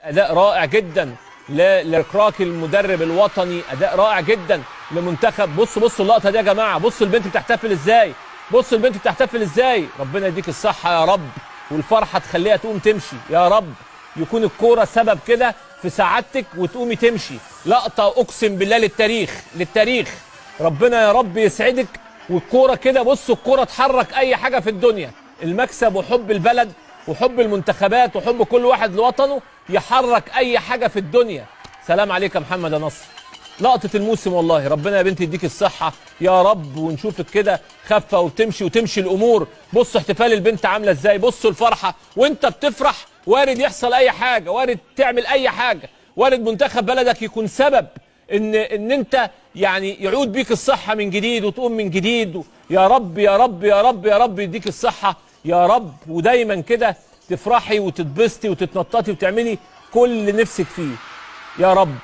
اداء رائع جدا لكراكي المدرب الوطني، اداء رائع جدا لمنتخب. بصوا اللقطه دي يا جماعه، بصوا البنت بتحتفل ازاي، بصوا البنت بتحتفل ازاي. ربنا يديك الصحه يا رب، والفرحه تخليها تقوم تمشي يا رب، يكون الكوره سبب كده في سعادتك وتقومي تمشي. لقطه اقسم بالله للتاريخ. ربنا يا رب يسعدك. والكوره كده، بصوا الكوره تحرك اي حاجه في الدنيا. المكسب وحب البلد وحب المنتخبات وحب كل واحد لوطنه يحرك اي حاجه في الدنيا. سلام عليك يا محمد يا نصر، لقطه الموسم والله. ربنا يا بنتي يديك الصحه يا رب، ونشوفك كده خفه وتمشي الامور. بصوا احتفال البنت عامله ازاي، بصوا الفرحه وانت بتفرح. وارد يحصل اي حاجه، وارد تعمل اي حاجه، وارد منتخب بلدك يكون سبب ان انت يعني يعود بيك الصحه من جديد وتقوم من جديد. يا رب يا رب يا رب يا رب يديك الصحه يا رب، ودايما كده تفرحي وتتبسطي وتتنططي وتعملي كل اللي نفسك فيه يا رب.